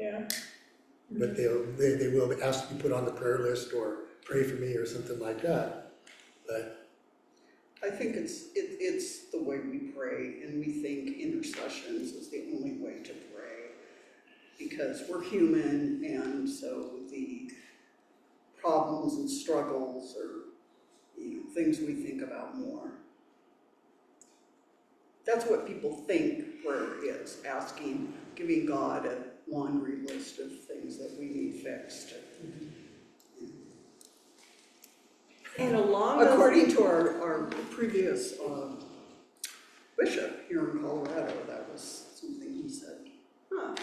Yeah. But they will ask to be put on the prayer list or pray for me or something like that. But I think it's the way we pray, and we think intercessions is the only way to pray, because we're human, and so the problems and struggles are, things we think about more. That's what people think prayer is, asking, giving God a laundry list of things that we need fixed. And along those, According to our previous bishop here in Colorado, that was something he said. huh.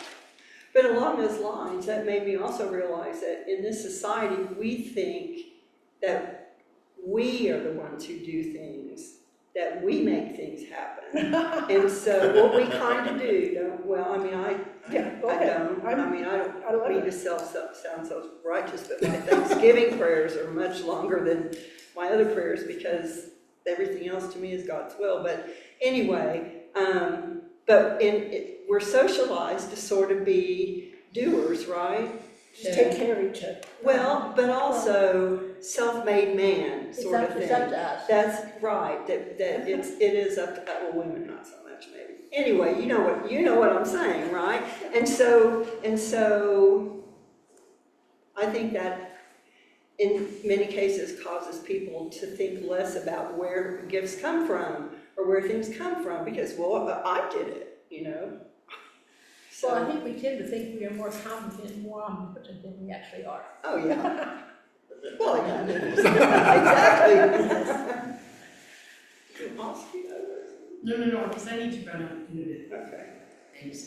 But along those lines, that made me also realize that in this society, we think that we are the ones who do things, that we make things happen. And so what we kind of do, Yeah, go I ahead. don't, I I love don't mean it. to sound so righteous, but my Thanksgiving prayers are much longer than my other prayers because everything else to me is God's will. But anyway, we're socialized to sort of be doers, right? Just take care of each other. Well, but also self-made man sort of thing. It's up to us. That's right. That it is up to well, women not so much maybe. Anyway, you know what I'm saying, right? And so I think that in many cases causes people to think less about where gifts come from or where things come from because I did it, So Well, I think we tend to think we are more competent and more omnipotent than we actually are. oh yeah. Well, yeah, exactly. You ask me over. No, because I need to run out in a bit. Okay. Thanks.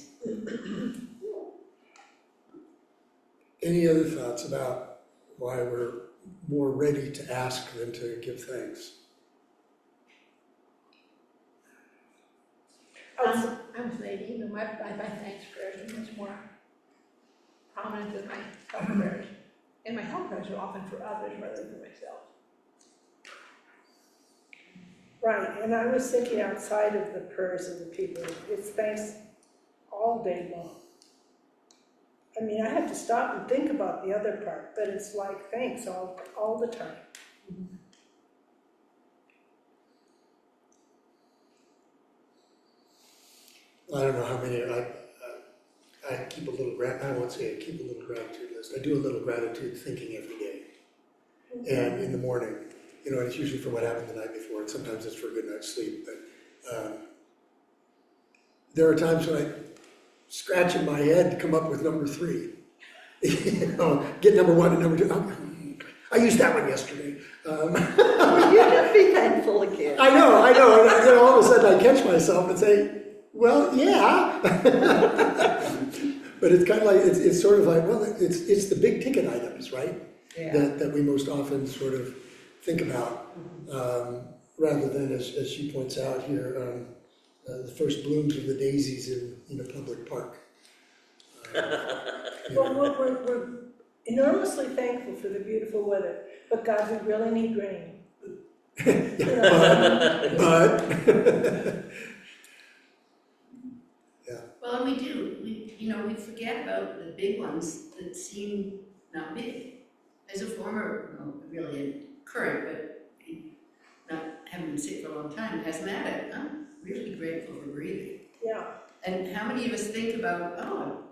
any other thoughts about why we're more ready to ask than to give thanks? I'm with Nadine, my thanks prayers are much more prominent than my help prayers. And my help prayers are often for others rather than for myself. Right, and I was thinking outside of the prayers of the people, it's thanks all day long. I mean, I have to stop and think about the other part, but it's like thanks all the time. I don't know how many, I keep a little, I won't say I keep a little gratitude list. I do a little gratitude thinking every day. And in the morning, and it's usually for what happened the night before, and sometimes it's for a good night's sleep, but there are times when I scratch in my head to come up with number 3. Get number 1 and number 2. Oh, I used that one yesterday. Well, you can be thankful again. I know, and then all of a sudden I catch myself and say, well, yeah. But it's kind of like, it's sort of like, well, it's the big ticket items, right? Yeah. That we most often sort of think about, rather than, as she points out here, the first blooms of the daisies in a public park. Well, we're enormously thankful for the beautiful weather, but God, we really need rain. But Well, and we do. We forget about the big ones that seem not big. As a former, really a current, but not having been sick for a long time, asthmatic, I'm really grateful for breathing. Yeah. And how many of us think about, oh,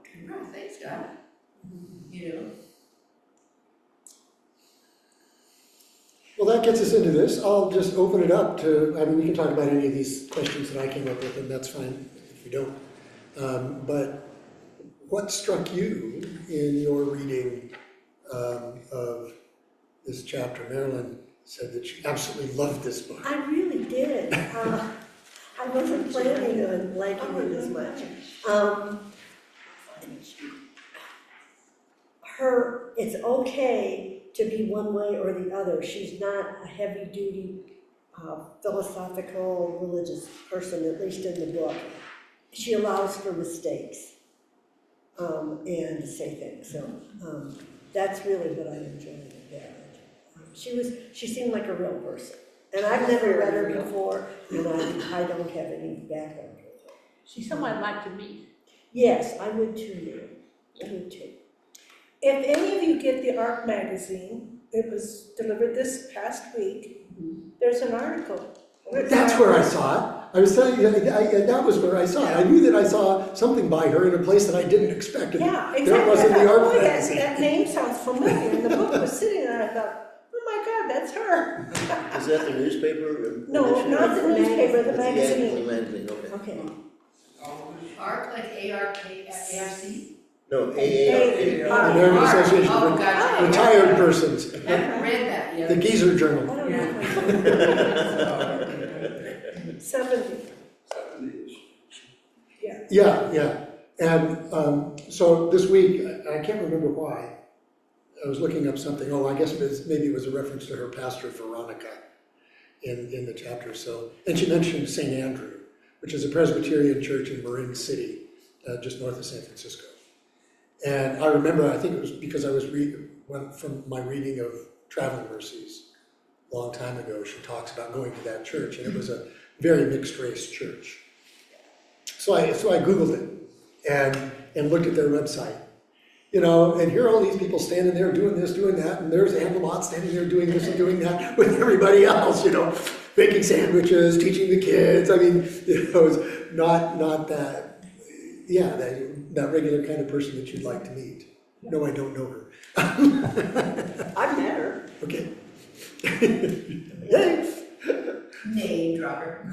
thanks God, Well, that gets us into this. I'll just open it up to, we can talk about any of these questions that I came up with, and that's fine if we don't. But what struck you in your reading of this chapter? Marilyn said that she absolutely loved this book. I really did. I wasn't planning on liking it as much. It's okay to be one way or the other. She's not a heavy-duty philosophical, religious person, at least in the book. She allows for mistakes and to say things. So that's really what I enjoyed about it. She seemed like a real person. And I've never read her before, and I don't have any background with her. She's someone I'd like to meet. Yes, I would too. Me too. If any of you get the ARC magazine, it was delivered this past week, there's an article. That's where I saw it. I was telling you, that was where I saw it. I knew that I saw something by her in a place that I didn't expect. And Yeah, there exactly. it was in I the thought, ARC boy, magazine. that name sounds familiar, and the book was sitting there, I thought, oh my God, that's her. Is that the newspaper? No, edition? not the newspaper, the That's the actual magazine. magazine, okay. Okay. ARC, like A-R-K, A-R-C? No, AARP. American Association Oh, for gotcha. Retired Persons, I haven't read that yet. the Geezer I Journal. don't know if I 70, Yeah. And so this week, I can't remember why, I was looking up something, I guess maybe it was a reference to her pastor Veronica in the chapter, so, and she mentioned St. Andrew, which is a Presbyterian church in Marin City, just north of San Francisco. And I remember, I think it was because I was from my reading of Traveling Mercies a long time ago, she talks about going to that church, and it was a very mixed race church. So I Googled it and looked at their website, and here are all these people standing there doing this, doing that, and there's Anne Lamott standing there doing this and doing that with everybody else, making sandwiches, teaching the kids. I mean, it was not that, that regular kind of person that you'd like to meet. No, I don't know her. I've met her. Okay. Yay! Name dropper.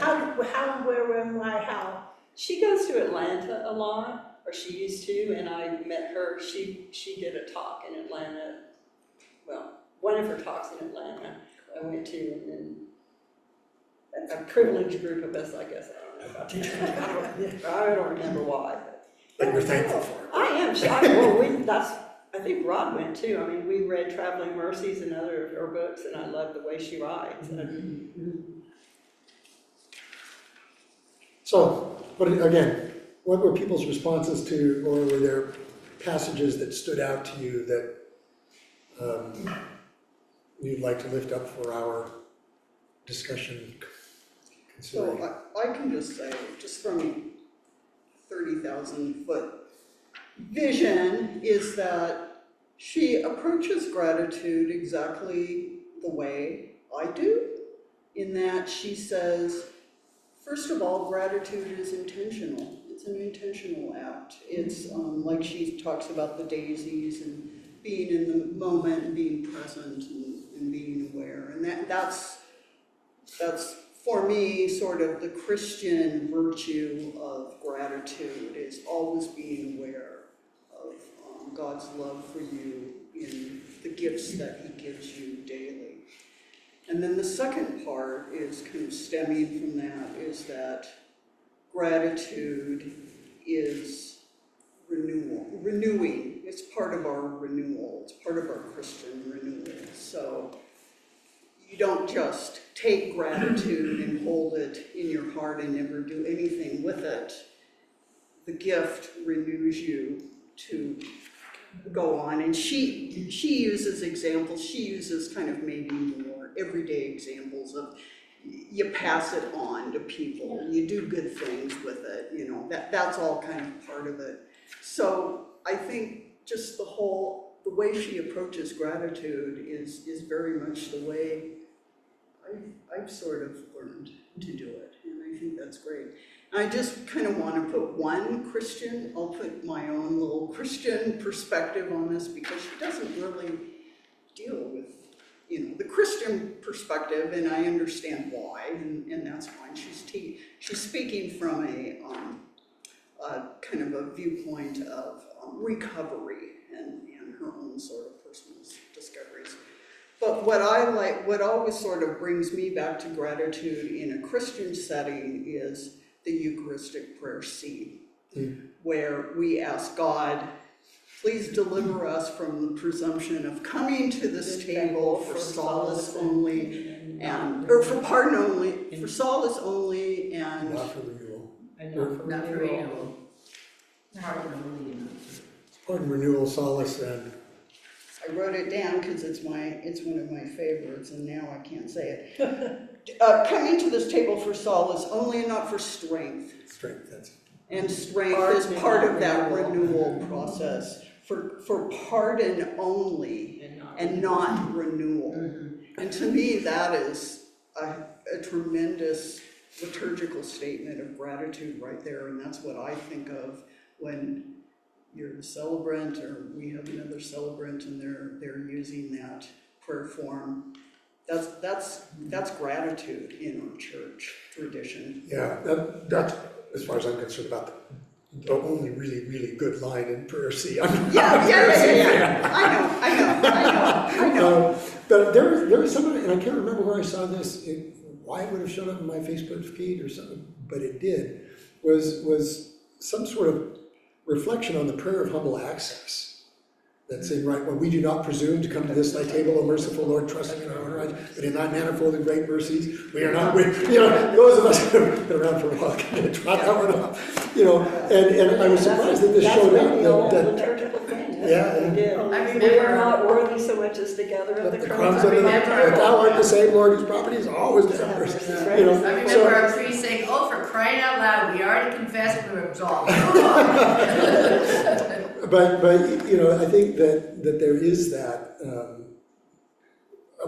how, where, when, why, how? She goes to Atlanta a lot, or she used to, and I met her. She did a talk in Atlanta. Well, one of her talks in Atlanta I went to, and then a privileged group of us, I guess. I don't know about that. I don't remember why. But we're thankful for it. I am. I think Rod went too. I mean, we read Traveling Mercies and other of her books, and I love the way she writes. So, what were people's responses to, or were there passages that stood out to you that you'd like to lift up for our discussion? Considering? So I can just say, just from 30,000 foot vision, is that she approaches gratitude exactly the way I do, in that she says, first of all, gratitude is intentional. It's an intentional act. It's like she talks about the daisies and being in the moment and being present and being aware. And that's for me sort of the Christian virtue of gratitude, is always being aware of God's love for you in the gifts that he gives you daily. And then the second part is kind of stemming from that, is that gratitude is renewing. It's part of our renewal. It's part of our Christian renewal. So you don't just take gratitude and hold it in your heart and never do anything with it. The gift renews you to go on. And she uses examples. She uses kind of maybe more everyday examples of you pass it on to people, you do good things with it, that's all kind of part of it. So I think just the way she approaches gratitude is very much the way I've sort of learned to do it, and I think that's great. I just kind of want to put I'll put my own little Christian perspective on this, because she doesn't really deal with the Christian perspective, and I understand why, and that's fine. She's speaking from a kind of a viewpoint of recovery and her own sort of personal discoveries. But what always sort of brings me back to gratitude in a Christian setting is the Eucharistic prayer scene, where we ask God, please deliver us from the presumption of coming to this table for solace only, or for pardon only, for solace only, and Not for renewal. Not for renewal. Pardon, renewal, solace, and I wrote it down because it's one of my favorites, and now I can't say it. Coming to this table for solace only and not for strength. strength, that's And strength Pardon is and part not of that renewal. renewal process, for pardon only and not renewal. And to me, that is a tremendous liturgical statement of gratitude right there, and that's what I think of when you're the celebrant, or we have another celebrant and they're using that prayer form. That's gratitude in our church tradition. Yeah, that's, as far as I'm concerned, about the only really, really good line in Prayer C. Yeah. I know. But there was somebody, and I can't remember where I saw this, why it would have shown up in my Facebook feed or something, but it did, was some sort of reflection on the prayer of humble access. That's saying, right, when we do not presume to come to this thy table, O merciful Lord, trusting in our own rights, but in thy manifold and great mercies, we are not, those of us who have been around for a while can trot that one up, and I was surprised that this showed That's really the old up, liturgical thing, Yeah, that's what we did. I We are remember- not worthy so much as together of the the crumbs crumbs of the, remember- but thou art the same Lord whose property is always to have mercy, Right. I remember our priest saying, "Oh, for crying out loud, we already confessed, we were absolved." But I think that there is that,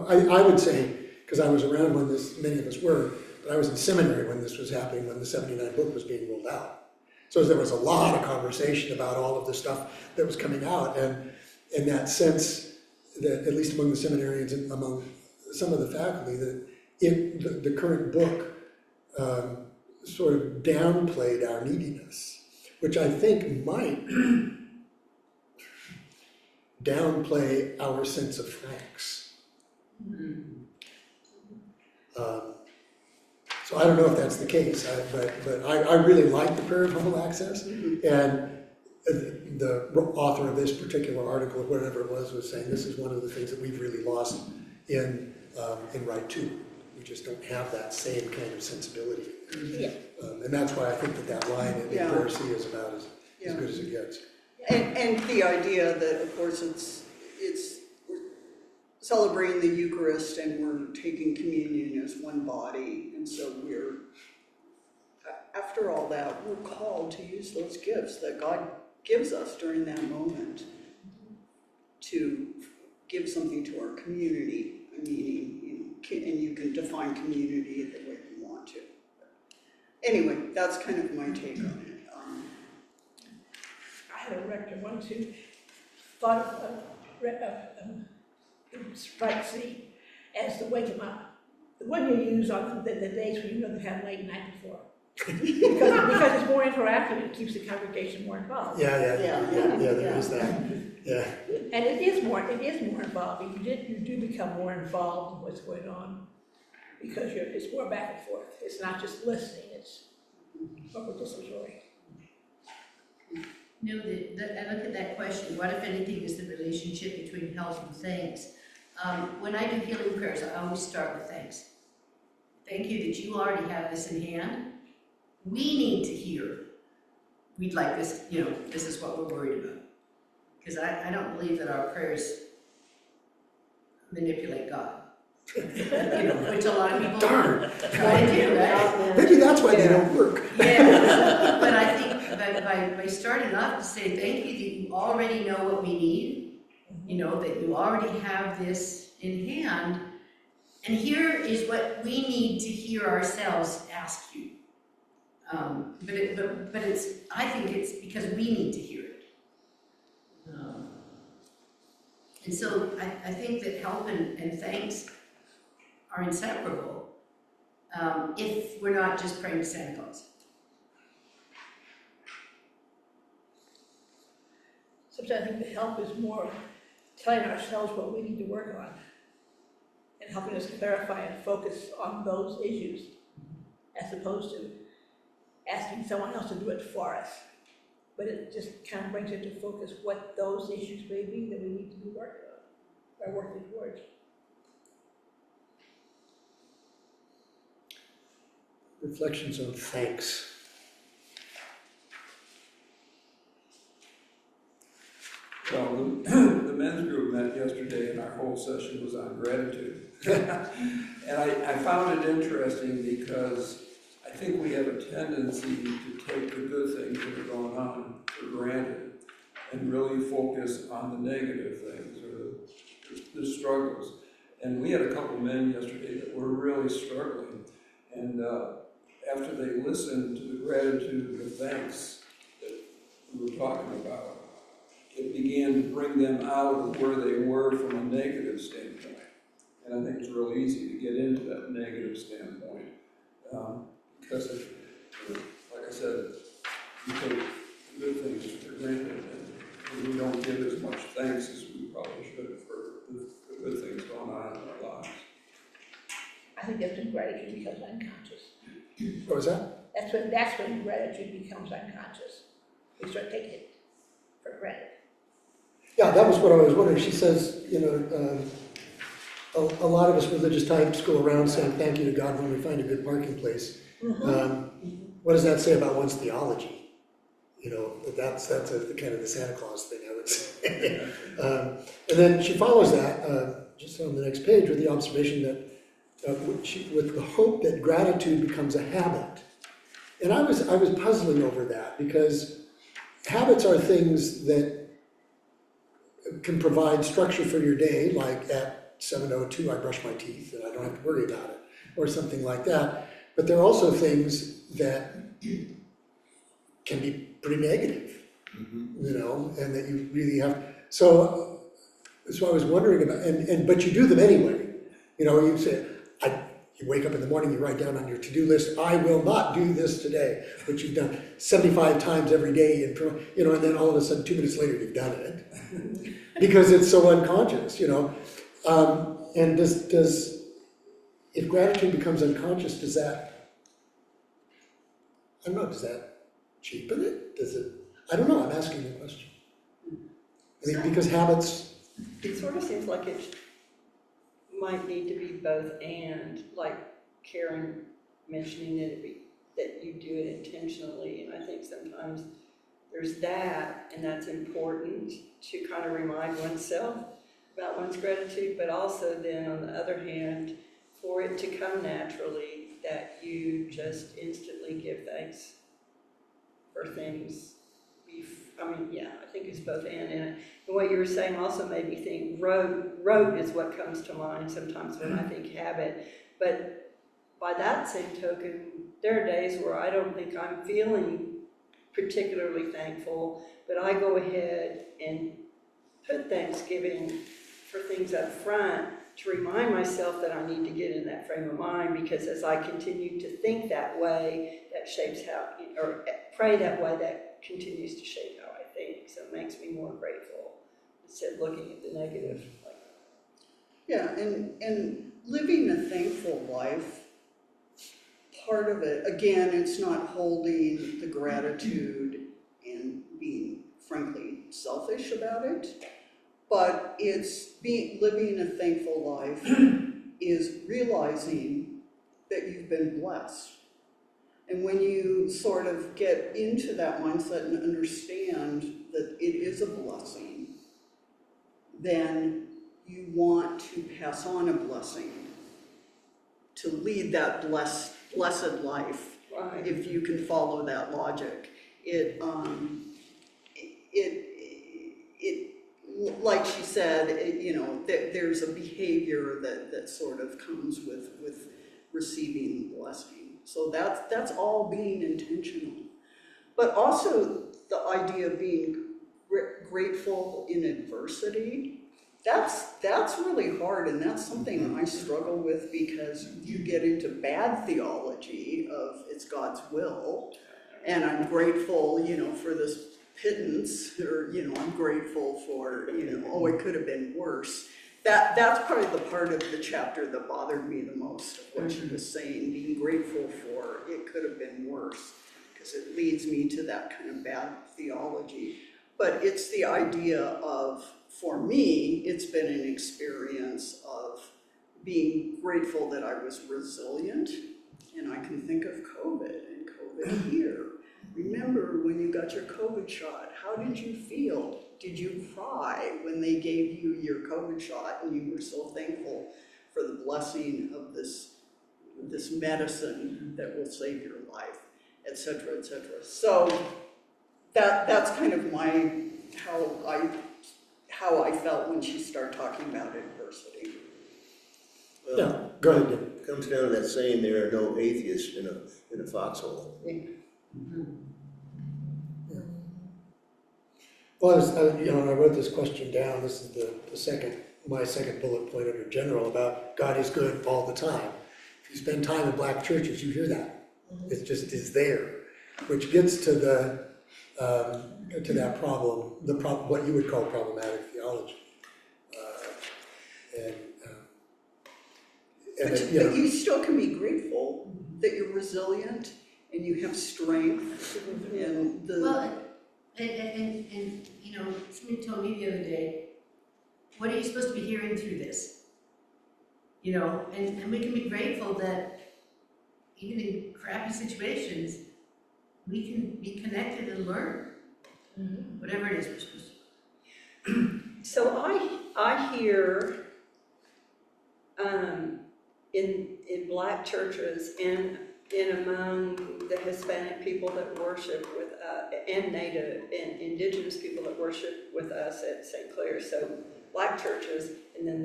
I would say, because I was around when many of us were, but I was in seminary when this was happening, when the 79 book was being rolled out. So there was a lot of conversation about all of the stuff that was coming out, and in that sense, that at least among the seminarians and among some of the faculty, that the current book sort of downplayed our neediness, which I think might downplay our sense of thanks. So I don't know if that's the case, but I really like the prayer of humble access, and the author of this particular article, or whatever it was saying this is one of the things that we've really lost in Rite 2. We just don't have that same kind of sensibility. Yeah. And that's why I think that line in Yeah. Prayer C is about as Yeah. good as it gets. And the idea that, of course, we're celebrating the Eucharist and we're taking communion as one body, and so after all that, we're called to use those gifts that God gives us during that moment to give something to our community, a meaning, and you can define community the way you want to. Anyway, that's kind of my take on it. I had a rector once who thought of Rite C as to wake him up. The one you use on the days when you know they have late night before. because it's more interactive, it keeps the congregation more involved. Yeah, there is that, yeah. And it is more involved. You do become more involved in what's going on, because it's more back and forth. It's not just listening, it's more participatory. No, I look at that question, what if anything is the relationship between health and thanks? When I do healing prayers, I always start with thanks. Thank you that you already have this in hand. We need to hear, we'd like this, this is what we're worried about. Because I don't believe that our prayers manipulate God. Which a lot of people try to do, right? Maybe that's why they don't work. Yeah, but I think by starting off to say thank you that you already know what we need, that you already have this in hand, and here is what we need to hear ourselves ask you. But I think it's because we need to hear it. And so I think that help and thanks are inseparable if we're not just praying to Santa Claus. Sometimes I think the help is more telling ourselves what we need to work on and helping us clarify and focus on those issues, as opposed to asking someone else to do it for us. But it just kind of brings into focus what those issues may be that we need to be working on, or working towards. Reflections on thanks. Well, the men's group met yesterday and our whole session was on gratitude. And I found it interesting because I think think we have a tendency to take the good things that are going on for granted and really focus on the negative things or the struggles. And we had a couple men yesterday that were really struggling. And after they listened to the gratitude and the thanks that we were talking about, it began to bring them out of where they were from a negative standpoint. And I think it's real easy to get into that negative standpoint. Because, like I said, we take good things for granted and we don't give as much thanks as we probably should for the good things going on in our lives. I think that's when gratitude becomes unconscious. What was that? That's when gratitude becomes unconscious. We start taking it for granted. Yeah, that was what I was wondering. She says, a lot of us religious types go around saying thank you to God when we find a good parking place. What does that say about one's theology? That's kind of the Santa Claus thing, I would say. And then she follows that, just on the next page, with the observation that, with the hope that gratitude becomes a habit. And I was puzzling over that, because habits are things that can provide structure for your day, like at 7:02 I brush my teeth and I don't have to worry about it, or something like that. But there are also things that can be pretty negative, and that you really have. So I was wondering about, but you do them anyway. You say, you wake up in the morning, you write down on your to-do list, I will not do this today, which you've done 75 times every day, and then all of a sudden 2 minutes later you've done it, because it's so unconscious, and if gratitude becomes unconscious, does that cheapen it? Does it, I don't know, I'm asking the question. I think because habits. It sort of seems like it might need to be both and, like Karen mentioning that you do it intentionally, and I think sometimes there's that, and that's important to kind of remind oneself about one's gratitude, but also then on the other hand, for it to come naturally, that you just instantly give thanks for things. I think it's both and what you were saying also made me think rote is what comes to mind sometimes when I think habit, but by that same token, there are days where I don't think I'm feeling particularly thankful, but I go ahead and put Thanksgiving for things up front to remind myself that I need to get in that frame of mind, because as I continue to think that way, that shapes how, or pray that way, that continues to shape how I think. So it makes me more grateful instead of looking at the negative. Yeah, and living a thankful life, part of it, again, it's not holding the gratitude and being frankly selfish about it, but it's living a thankful life is realizing that you've been blessed. And when you sort of get into that mindset and understand that it is a blessing, then you want to pass on a blessing, to lead that blessed life, Right. if you can follow that logic. It like she said, there's a behavior that sort of comes with receiving the blessing. So that's all being intentional. But also the idea of being grateful in adversity, that's really hard, and that's something I struggle with, because you get into bad theology of it's God's will, and I'm grateful, for this pittance, or, I'm grateful for, it could have been worse. That's probably the part of the chapter that bothered me the most, of what she was saying, being grateful for it could have been worse, because it leads me to that kind of bad theology. But it's the idea of, for me, it's been an experience of being grateful that I was resilient, and I can think of COVID and COVID here. Remember when you got your COVID shot, how did you feel? Did you cry when they gave you your COVID shot and you were so thankful for the blessing of this this medicine that will save your life, et cetera, et cetera. So that's kind of how I felt when she started talking about adversity. Well, Yeah, go ahead, Jim. it comes down to that saying, there are no atheists in a foxhole. Well, I wrote this question down, this is my second bullet point under general about God is good all the time. If you spend time in black churches, you hear that. It just is there, which gets to that problem, what you would call problematic theology. But you still can be grateful that you're resilient and you have strength and Well, and you know, somebody told me the other day, what are you supposed to be hearing through this? You know, and we can be grateful that even in crappy situations, we can be connected and learn, whatever it is we're supposed to. So I hear, in black churches and among the Hispanic people that worship with, and Native and Indigenous people that worship with us at St. Clair, so black churches, and then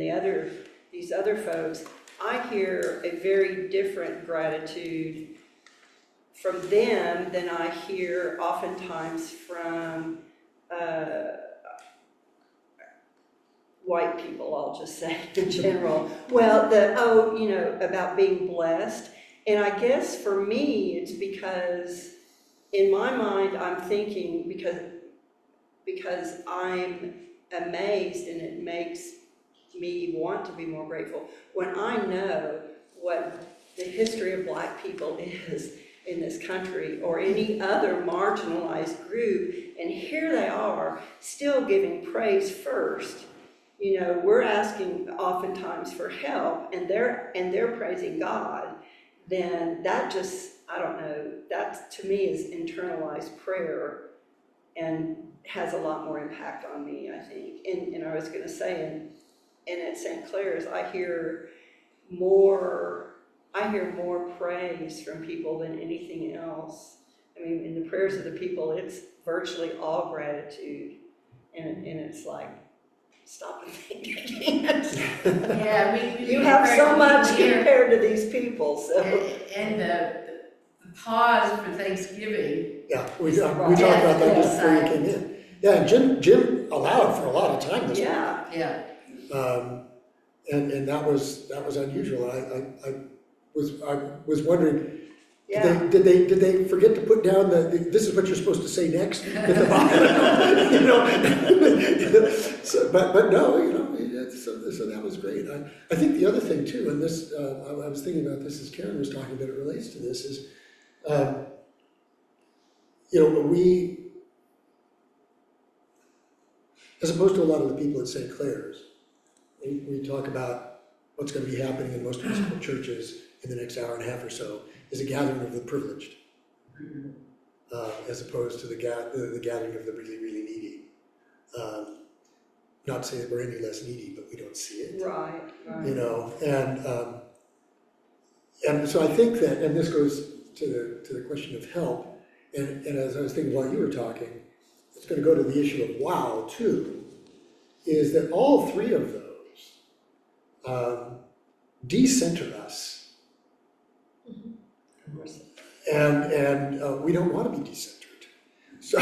these other folks, I hear a very different gratitude from them than I hear oftentimes from white people, I'll just say in general. Well, about being blessed. And I guess for me, it's because in my mind, I'm thinking because I'm amazed and it makes me want to be more grateful when I know what the history of black people is in this country or any other marginalized group, and here they are still giving praise first. You know, we're asking oftentimes for help and they're praising God, then that just, I don't know, that to me is internalized prayer and has a lot more impact on me, I think. And I was going to say, and at St. Clair's, I hear more praise from people than anything else. I mean, in the prayers of the people, it's virtually all gratitude, and it's like, stop and think again. Yeah, we You have so much compared to these people, so. And the pause for Thanksgiving. Yeah, we talked about that just before you came in. Yeah, and Jim allowed for a lot of time this week. Yeah. And that was unusual. I was wondering, did they forget to put down this is what you're supposed to say next at the bottom? You know? So, but no, you know, so that was great. I think the other thing too, and this I was thinking about this as Karen was talking, but it relates to this, is you know, we, as opposed to a lot of the people at St. Clair's, we talk about what's going to be happening in most Episcopal churches in the next hour and a half or so is a gathering of the privileged, as opposed to the gathering of the really, really needy. Not to say that we're any less needy, but we don't see it. Right. You know, and so I think that, and this goes to the question of help, and as I was thinking while you were talking, it's going to go to the issue of wow too, is that all three of those decenter us. And we don't want to be decentered. So,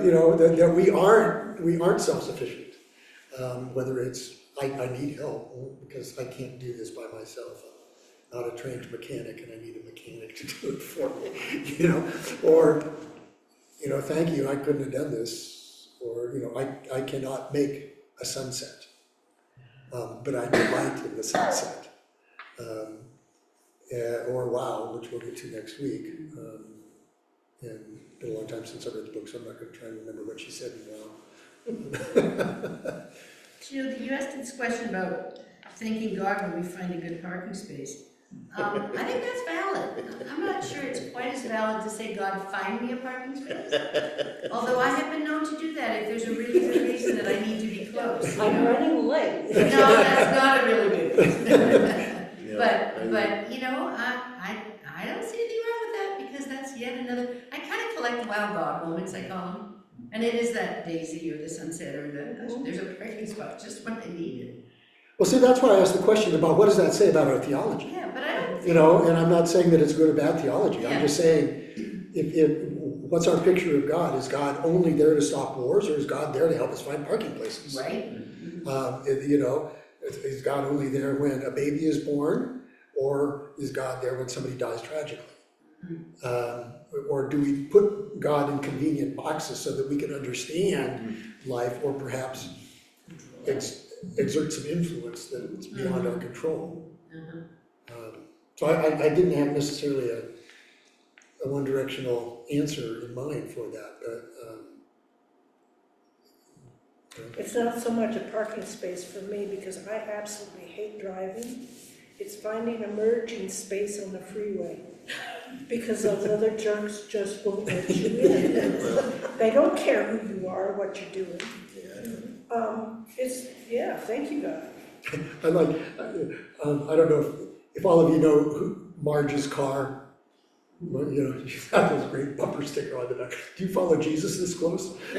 you know, that we aren't self-sufficient. Whether it's, I need help because I can't do this by myself. I'm not a trained mechanic and I need a mechanic to do it for me, you know, or, you know, thank you, I couldn't have done this, or, you know, I cannot make a sunset, but I delight in the sunset. Or wow, which we'll get to next week. And it's been a long time since I read the book, so I'm not going to try and remember what she said in wow. Jill, you asked this question about thanking God when we find a good parking space. I think that's valid. I'm not sure it's quite as valid to say, God, find me a parking space. Although I have been known to do that if there's a really good reason that I need to be close. I'm running late. No, that's not a really good reason. you know, I don't see anything wrong with that, because that's yet another, I kind of collect wild dog moments, I call them. And it is that daisy or the sunset or there's a parking spot, just what they needed. Well, see, that's why I asked the question about what does that say about our theology? Yeah, but I don't. You know, and I'm not saying that it's good or bad theology, I'm Yeah. just saying, what's our picture of God? Is God only there to stop wars, or is God there to help us find parking places? Right? You know, is God only there when a baby is born, or is God there when somebody dies tragically? Or do we put God in convenient boxes so that we can understand life, or perhaps exert some influence that's beyond our control? So I didn't have necessarily a one-directional answer in mind for that, but It's not so much a parking space for me, because I absolutely hate driving. It's finding emerging space on the freeway, because those other jerks just won't let you in. They don't care who you are, or what you're doing. Thank you, God. I like, I don't know if all of you know Marge's car. Well, you know, she's got this great bumper sticker on the back. Do you follow Jesus this close? I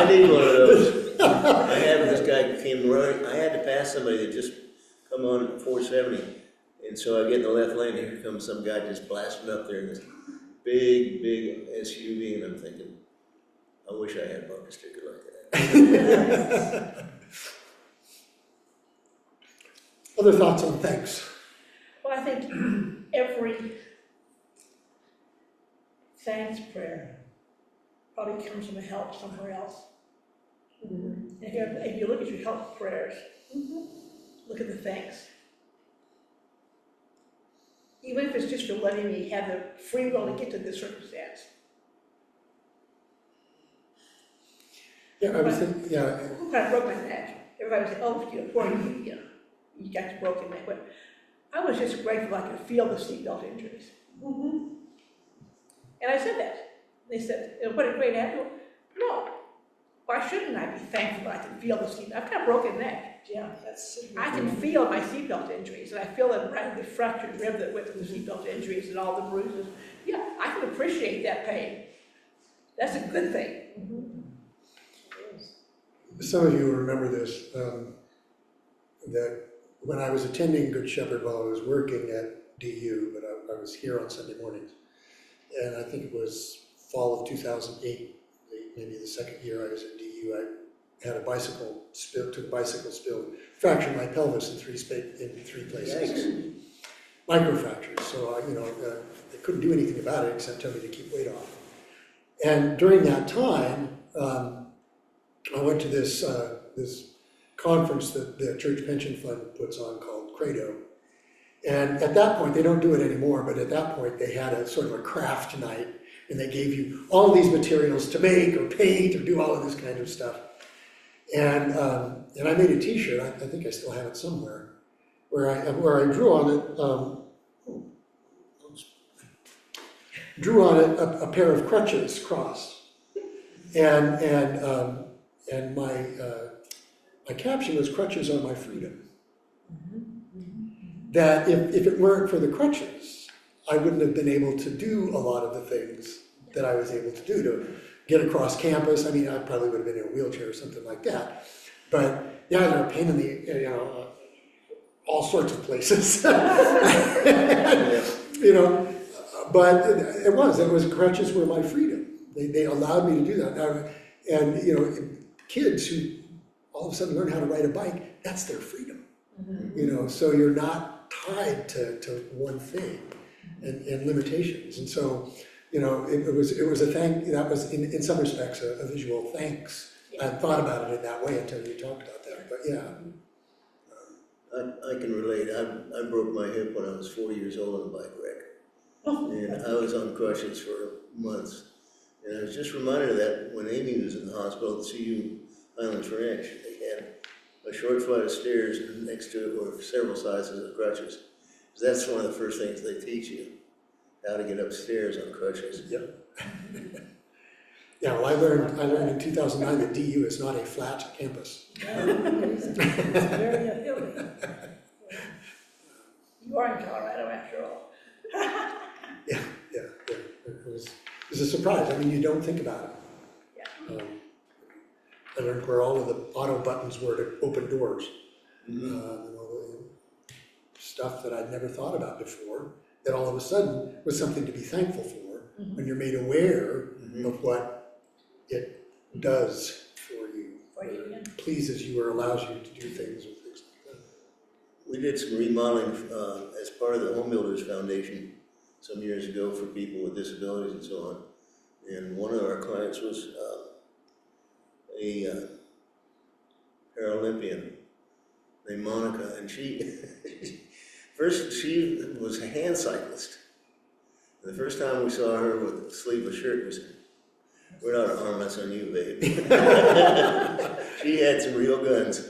need one of those. I had this guy came running, I had to pass somebody that just come on at 470. And so I get in the left lane, and here comes some guy just blasting up there in this big SUV, and I'm thinking, I wish I had a bumper sticker like that. Other thoughts on thanks? Well, I think every thanks prayer probably comes from a help somewhere else. If you look at your help prayers, look at the thanks. Even if it's just for letting me have the free will to get to this circumstance. Yeah, I was thinking, yeah, Who kind of broke my neck? Everybody would say, oh, you know, poor you, you got your broken neck. But I was just grateful I could feel the seatbelt injuries. And I said that. They said, what a great attitude. No. Why shouldn't I be thankful that I can feel the seatbelt? I've got a broken neck. Yeah, that's. I can feel my seatbelt injuries, and I feel the fractured rib that went with the seatbelt injuries and all the bruises. Yeah, I can appreciate that pain. That's a good thing. some of you will remember this, that when I was attending Good Shepherd while I was working at DU, but I was here on Sunday mornings, and I think it was fall of 2008, maybe the second year I was at DU, I had a bicycle spill, fractured my pelvis in three places. Yikes. Microfractures, so they couldn't do anything about it except tell me to keep weight off. And during that time, I went to this conference that the Church Pension Fund puts on called Credo. And at that point, they don't do it anymore, but at that point they had a sort of a craft night, and they gave you all these materials to make or paint or do all of this kind of stuff. And I made a T-shirt, I think I still have it somewhere, where I drew on it, a pair of crutches crossed. And my caption was "Crutches are my freedom." That if it weren't for the crutches, I wouldn't have been able to do a lot of the things that I was able to do to get across campus. I mean, I probably would have been in a wheelchair or something like that. But yeah, they're a pain in the, all sorts of places. But it was crutches were my freedom. They allowed me to do that. And kids who all of a sudden learn how to ride a bike, that's their freedom. So you're not tied to one thing and limitations. And so, it was a thank, that was in some respects a visual thanks. I hadn't thought about it in that way until you talked about that, but yeah. I can relate. I broke my hip when I was 4 years old in a bike wreck. And I was on crutches for months. And I was just reminded of that when Amy was in the hospital at CU Highlands Ranch. They had a short flight of stairs, and next to it were several sizes of crutches. That's one of the first things they teach you, how to get upstairs on crutches. Yep. Yeah, well, I learned in 2009 that DU is not a flat campus. It's very appealing. born in Colorado after all. Yeah, it was a surprise, I mean, you don't think about it. Yeah. I learned where all of the auto buttons were to open doors. Mhm. And all the stuff that I'd never thought about before, that all of a sudden was something to be thankful for, when you're made aware of what it does for you, For you, yeah. pleases you or allows you to do things or things like that. We did some remodeling as part of the Home Builders Foundation some years ago for people with disabilities and so on. And one of our clients was a Paralympian named Monica, and she she was a hand cyclist. The first time we saw her with a sleeveless shirt, we said, "We're not an arm, that's on you, babe." She had some real guns,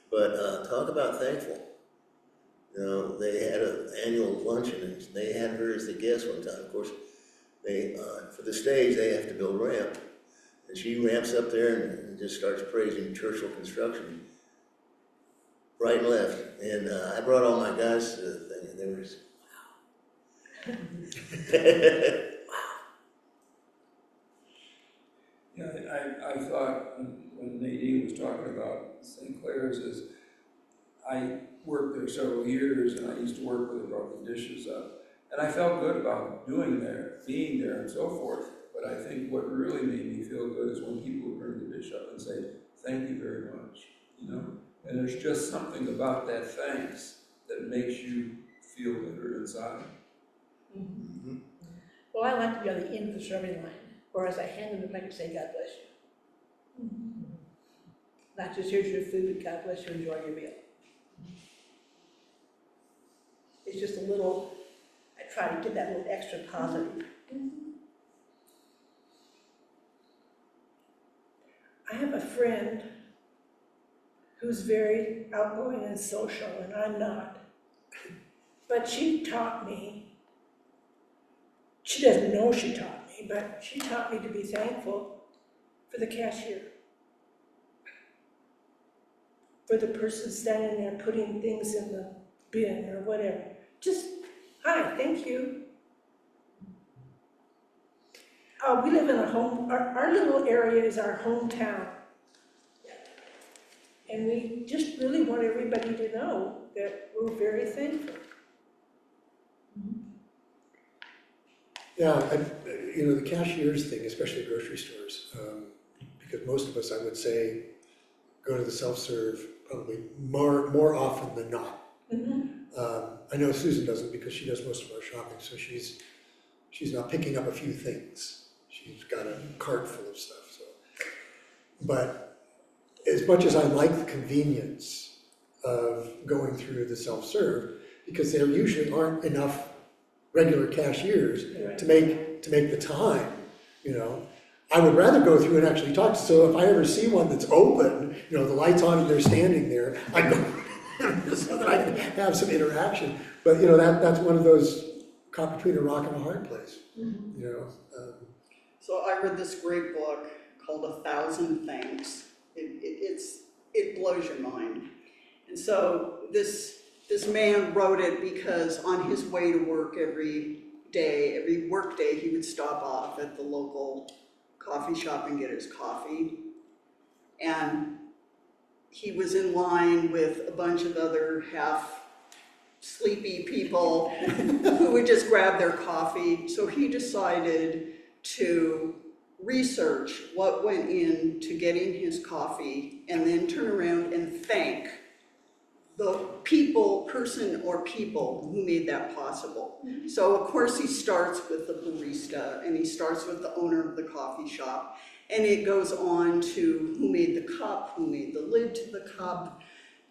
but talk about thankful. You know, they had an annual luncheon, and they had her as the guest one time. Of course, they for the stage they have to build a ramp, and she ramps up there and just starts praising Churchill Construction, right and left. And I brought all my guys to the thing, and they were just, wow. Yeah, I thought when Nadine was talking about St. Clair's is, I worked there several years and I used to work with her, brought the dishes up. And I felt good about being there and so forth. But I think what really made me feel good is when people would bring the dish up and say, "Thank you very much," you know? And there's just something about that thanks that makes you feel better inside. Mm-hmm. Well, I like to be on the end of the serving line, or as I hand them the plate and say, "God bless you." Not just, "Here's your food, God bless you, enjoy your meal." It's just a little, I try to get that little extra positive. I have a friend who's very outgoing and social, and I'm not. But she taught me, she doesn't know she taught me, but she taught me to be thankful for the cashier. For the person standing there putting things in the bin or whatever. Just, "Hi, thank you." We live in a home, our little area is our hometown. And we just really want everybody to know that we're very thankful. Yeah, the cashiers thing, especially at grocery stores, because most of us, I would say, go to the self-serve probably more often than not. I know Susan doesn't because she does most of our shopping, so she's not picking up a few things. She's got a cart full of stuff, so. But as much as I like the convenience of going through the self-serve, because there usually aren't enough regular cashiers to make the time, I would rather go through and actually talk. So if I ever see one that's open, the light's on and they're standing there, I go so that I can have some interaction. But that's one of those caught between a rock and a hard place. So I read this great book called 1,000 Things. It blows your mind. And so this man wrote it because on his way to work every work day, he would stop off at the local coffee shop and get his coffee. And he was in line with a bunch of other half sleepy people who would just grab their coffee. So he decided to research what went into getting his coffee and then turn around and thank the person or people who made that possible. So of course he starts with the barista and he starts with the owner of the coffee shop, and it goes on to who made the cup, who made the lid to the cup,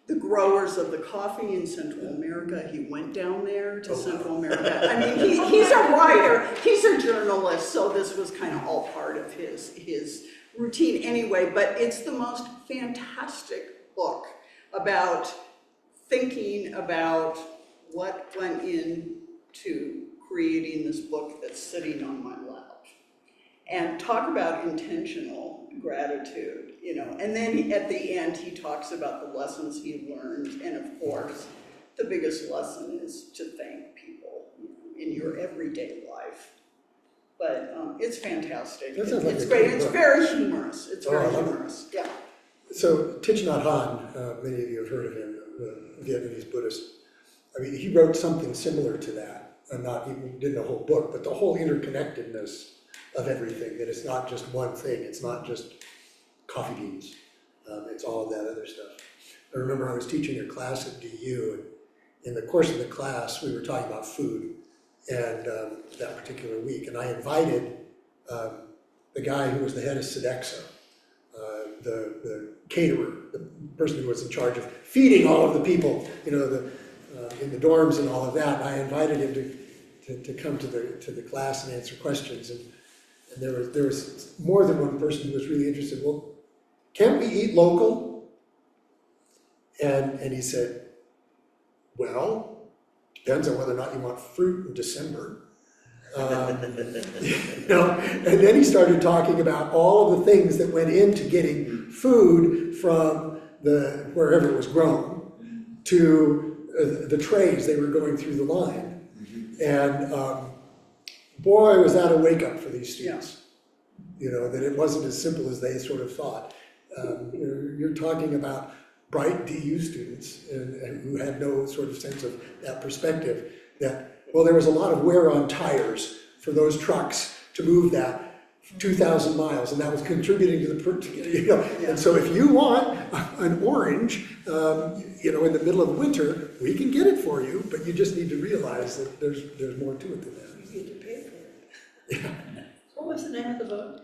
the growers of the coffee in Central America. He went down there to Central America. I mean, he's a writer, he's a journalist, so this was kind of all part of his routine anyway, but it's the most fantastic book about thinking about what went into creating this book that's sitting on my lap. And talk about intentional gratitude, and then at the end he talks about the lessons he learned, and of course, the biggest lesson is to thank people, you know, in your everyday life. But it's fantastic. That sounds like It's a great. great It's book. very humorous. It's Oh, very I love it. humorous. Yeah. So Thich Nhat Hanh, many of you have heard of him, the Vietnamese Buddhist. I mean, he wrote something similar to that, and not even did the whole book, but the whole interconnectedness of everything, that it's not just one thing, it's not just coffee beans, it's all of that other stuff. I remember I was teaching a class at DU, and in the course of the class, we were talking about food, and that particular week, and I invited the guy who was the head of Sodexo, the caterer, the person who was in charge of feeding all of the people, you know, in the dorms and all of that. And I invited him to come to the class and answer questions. And there was more than one person who was really interested. Well, can't we eat local? And he said, well, depends on whether or not you want fruit in December. You know, and then he started talking about all of the things that went into getting food from wherever it was grown to the trays they were going through the line. And boy, was that a wake up for these students. You know, that it wasn't as simple as they sort of thought. You're talking about bright DU students and who had no sort of sense of that perspective, that, well, there was a lot of wear on tires for those trucks to move that 2,000 miles, and that was contributing to the, you know. And so if you want an orange, you know, in the middle of winter, we can get it for you, but you just need to realize that there's more to it than that. You need to pay for it. What was the name of the book?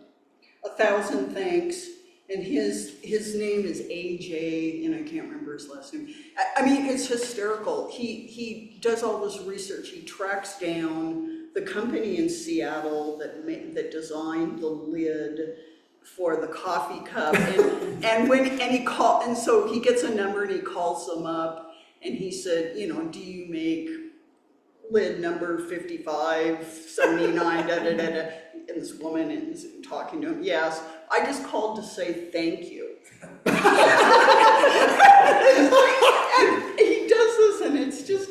1,000 Thanks. And his name is AJ, and I can't remember his last name. I mean, it's hysterical. He does all this research. He tracks down the company in Seattle that designed the lid for the coffee cup, and so he gets a number and he calls them up, and he said, you know, do you make lid number 5579, da da da da. And this woman is talking to him, yes, I just called to say thank you. And he does this, and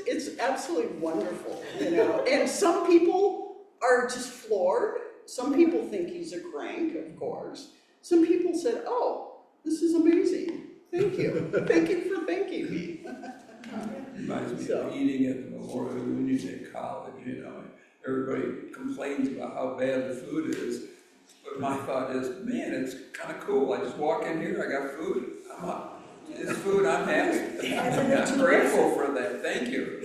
it's absolutely wonderful, you know. And some people are just floored. Some people think he's a crank, of course. Some people said, oh, this is amazing. Thank you. Thank you for thanking me. Reminds me of eating at the Memorial Union at college, you know. Everybody complains about how bad the food is, but my thought is, man, it's kind of cool. I just walk in here, I got food. It's food I'm happy. I'm grateful for that. Thank you.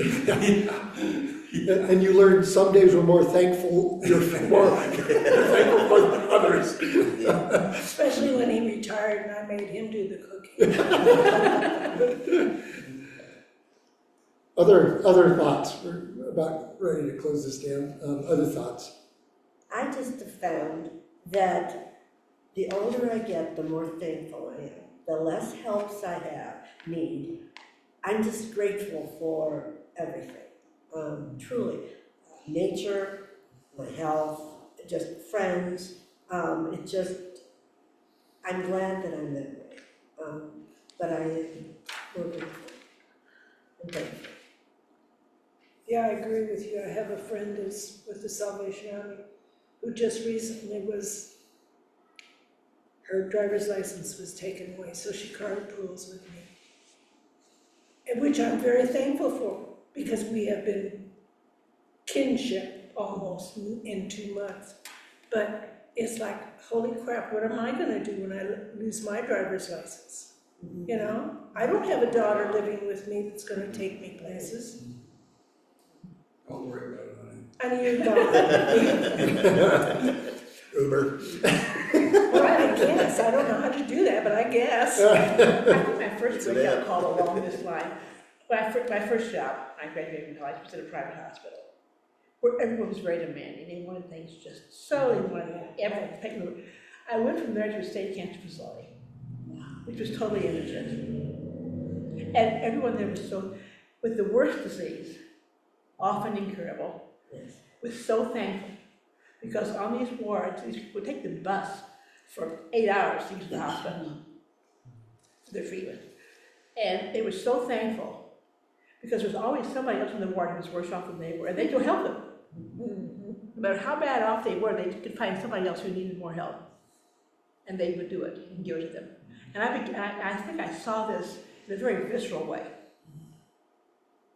And you learn some days we're more thankful, you're more thankful for than others. Especially when he retired and I made him do the cooking. Other thoughts? We're about ready to close this down. Other thoughts? I just have found that the older I get, the more thankful I am. The less helps I need. I'm just grateful for everything. Truly, nature, my health, just friends. I'm glad that I'm that way. But I am more grateful and thankful. Yeah, I agree with you. I have a friend who's with the Salvation Army who just recently her driver's license was taken away, so she carpools with me. And which I'm very thankful for, because we have been kinship almost in 2 months. But it's like, holy crap, what am I gonna do when I lose my driver's license? You know, I don't have a daughter living with me that's gonna take me places. Don't worry about it, honey. I need a daughter. Uber. Well, I guess, I don't know how to do that, but I guess. I think my first It's an breakout app. call along this line, my first job, I graduated from college, was at a private hospital, where everyone was very demanding. They wanted things just so, they wanted everything. I went from there to a state cancer facility, which was totally indigent. And everyone there was so, with the worst disease, often incurable, was so thankful. Because on these wards, these people would take the bus for 8 hours to get to the hospital for their treatment. And they were so thankful Because there's always somebody else in the ward who's worse off than they were, and they could help them. No matter how bad off they were, they could find somebody else who needed more help. And they would do it and give it to them. And I think I saw this in a very visceral way,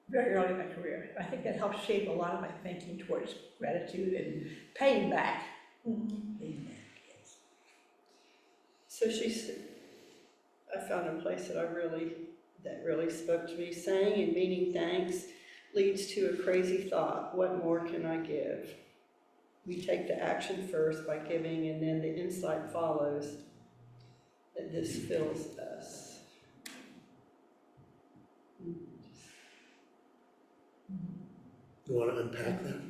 very early in my career. I think that helped shape a lot of my thinking towards gratitude and paying back. So she said, I found a place that really spoke to me. Saying and meaning thanks leads to a crazy thought. What more can I give? We take the action first by giving, and then the insight follows that this fills us. You want to unpack that?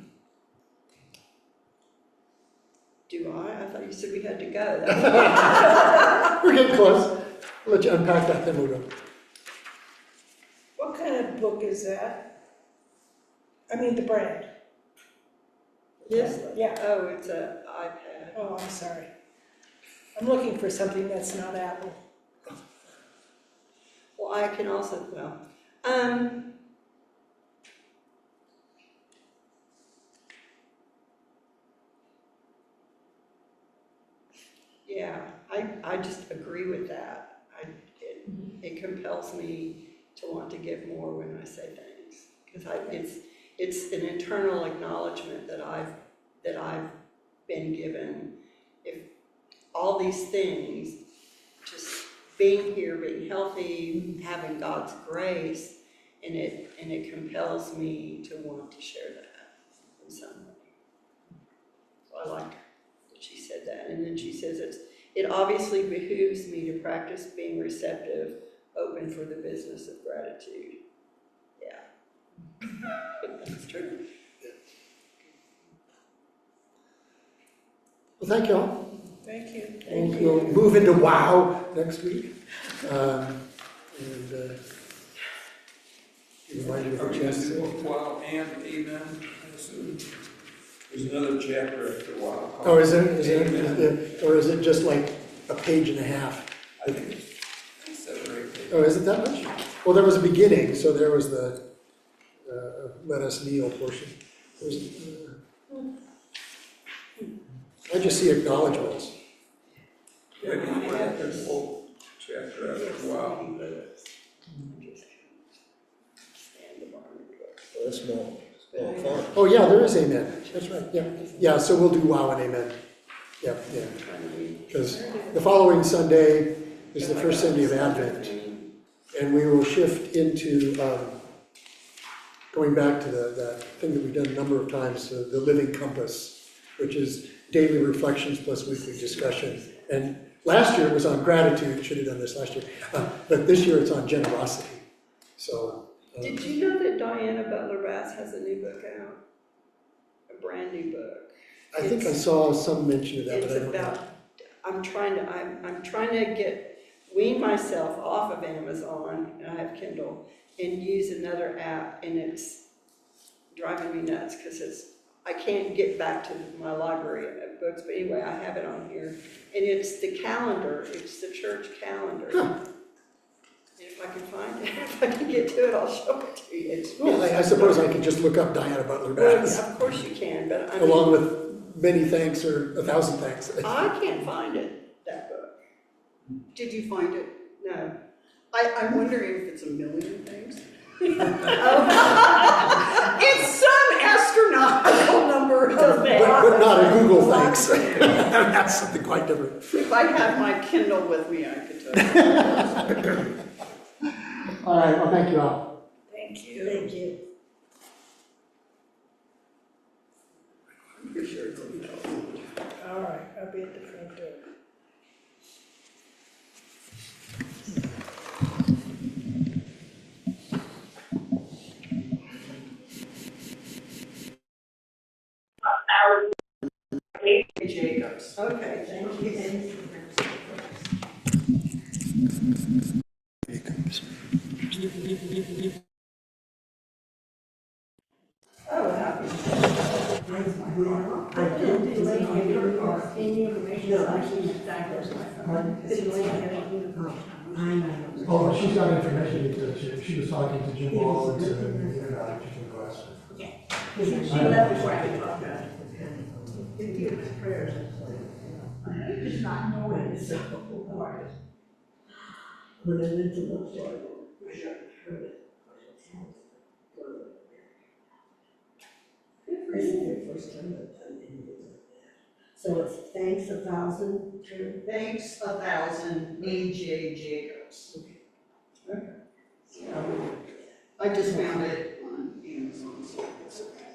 Do I? I thought you said we had to go. That's We're getting close. I'll let you unpack that, then we'll go. What kind of book is that? I mean, the brand. this. Yeah. Oh, it's an iPad. Oh, I'm sorry. I'm looking for something that's not Apple. Well, I can also, yeah, I just agree with that. It compels me to want to give more when I say thanks, because it's an internal acknowledgement that I've been given. If all these things, just being here, being healthy, having God's grace, and it compels me to want to share that in some way. So I like that she said that. And then she says it obviously behooves me to practice being receptive, open for the business of gratitude. Yeah. That's true. Well, thank you all. Thank you. We'll move into WOW next week. Be reminded of Are a we gonna chance. do both wow and amen? I assume. There's another chapter after wow. called Oh, is Amen. it, or is it just like a page and a half? I think it's 7 or 8 pages. Oh, is it that much? Well, there was a beginning, so there was the let us kneel portion. I just see acknowledgements. Maybe you want to have the whole chapter after wow. That's small font. Oh, yeah, there is amen. That's right, yeah. Yeah, so we'll do wow and amen. Yeah, yeah. Because the following Sunday is the first Sunday of Advent. And we will shift into going back to that thing that we've done a number of times, the Living Compass, which is daily reflections plus weekly discussion. And last year it was on gratitude, should have done this last year, but this year it's on generosity. So. Did you know that Diana Butler Bass has a new book out? A brand new book. I think I saw some mention of that, but I It's don't know. about, I'm trying to wean myself off of Amazon, and I have Kindle, and use another app, and it's driving me nuts, because I can't get back to my library of books, but anyway, I have it on here. And it's the calendar, it's the church calendar. Huh. And if I can find it, if I can get to it, I'll show it to you. Well, I suppose I can just look up Diana Butler Bass, Of course you can, but I along mean, with many thanks or 1,000 thanks. I can't find it, that book. Did you find it? No. I'm wondering if it's a million things. Oh. It's some astronomical number of But not a Google thanks. That's something quite different. If I had my Kindle with me, I could tell you. All right, well, thank you all. Thank you. Thank you. I'm pretty sure it's in there. All right, I'll be at the front door. Jacobs. Okay, thank you. Oh, happy. I know. Oh, she's got information, she was talking to Jim Ball, to, you know, Jim Glass. She left before I could talk to her. It gives prayers. Just not knowing it's a part. When I went to look for it, I heard it. This is the first time I've done anything like that. So it's thanks 1,000 to. Thanks 1,000, A.J. Jacobs. I just found it on Amazon, so it's okay.